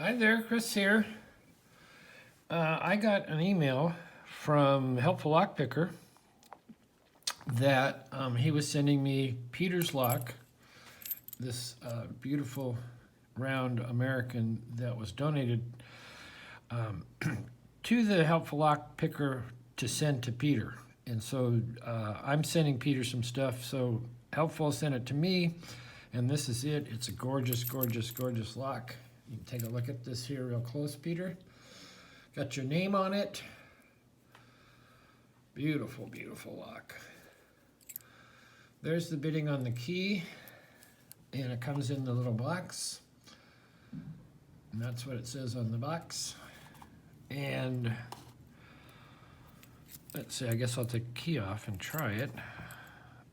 Hi there, Chris here. I got an email from Helpful Lockpicker that he was sending me Peter's lock, this beautiful round American that was donated to the Helpful Lockpicker to send to Peter. And so I'm sending Peter some stuff. So Helpful sent it to me, and this is it. It's a gorgeous, gorgeous, gorgeous lock. You can take a look at this here real close, Peter. Got your name on it. Beautiful, beautiful lock. There's the bidding on the key, and it comes in the little box. And that's what it says on the box. And let's see, I guess I'll take the key off and try it.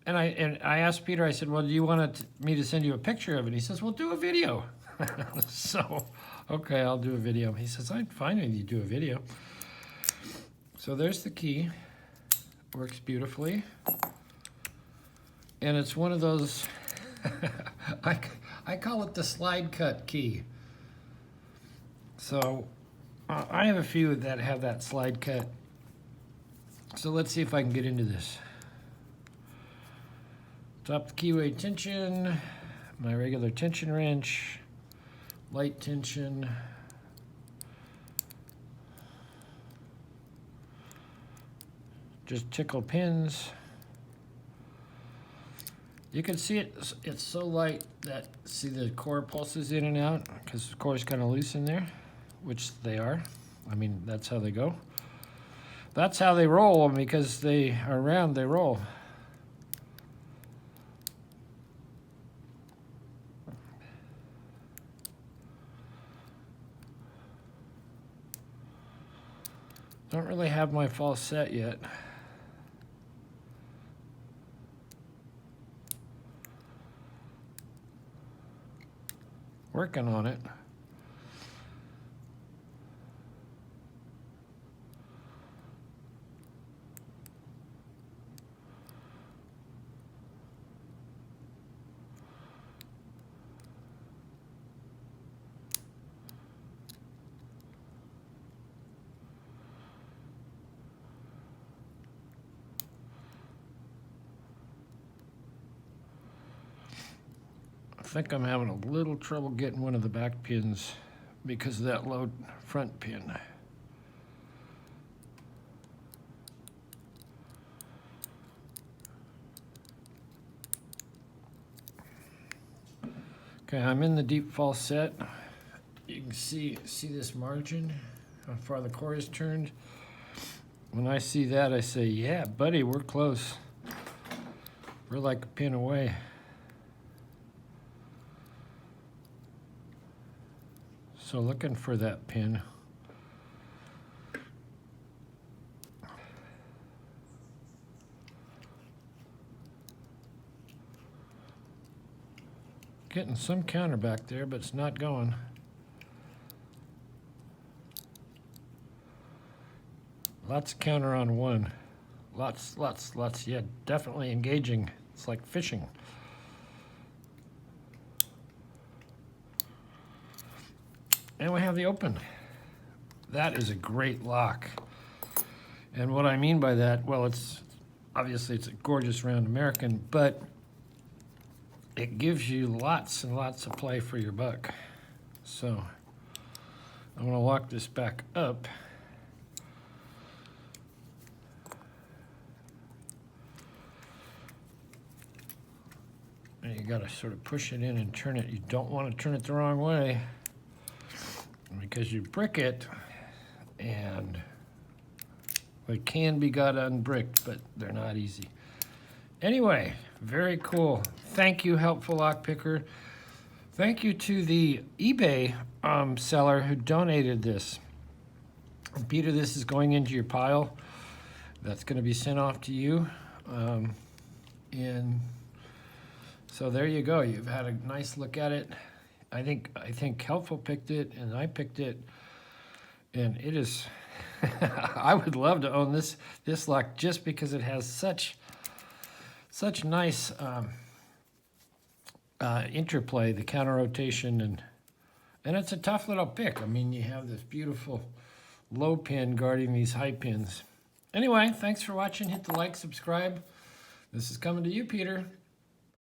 And I asked Peter, I said, well, do you want me to send you a picture of it? He says, well, do a video. So, okay, I'll do a video. He says, I'm fine if you do a video. So there's the key. Works beautifully. And it's one of those, I call it the slide cut key. So I have a few that have that slide cut. So let's see if I can get into this. Top the keyway tension, my regular tension wrench, light tension, just tickle pins. You can see it's so light that, see the core pulses in and out, because the core is kind of loose in there, which they are. I mean, that's how they go. That's how they roll, because they are round, they roll. Don't really have my false set yet. Working on it. I think I'm having a little trouble getting one of the back pins because of that low front pin. Okay, I'm in the deep false set. You can see this margin, how far the core is turned. When I see that, I say, yeah, buddy, we're close. We're like a pin away. So looking for that pin. Getting some counter back there, but it's not going. Lots of counter on one. Lots, yeah, definitely engaging. It's like fishing. And we have the open. That is a great lock. And what I mean by that, well, it's obviously it's a gorgeous round American, but it gives you lots and lots of play for your buck. So I'm gonna lock this back up. And you gotta sort of push it in and turn it. You don't want to turn it the wrong way, because you brick it, and they can be got unbricked, but they're not easy. Anyway, very cool. Thank you, Helpful Lockpicker. Thank you to the eBay seller who donated this. And Peter, this is going into your pile. That's going to be sent off to you. And so there you go. You've had a nice look at it. I think Helpful picked it, and I picked it, and it is. I would love to own this lock just because it has such nice interplay, the counter rotation, And it's a tough little pick. I mean, you have this beautiful low pin guarding these high pins. Anyway, thanks for watching. Hit the like, subscribe. This is coming to you, Peter.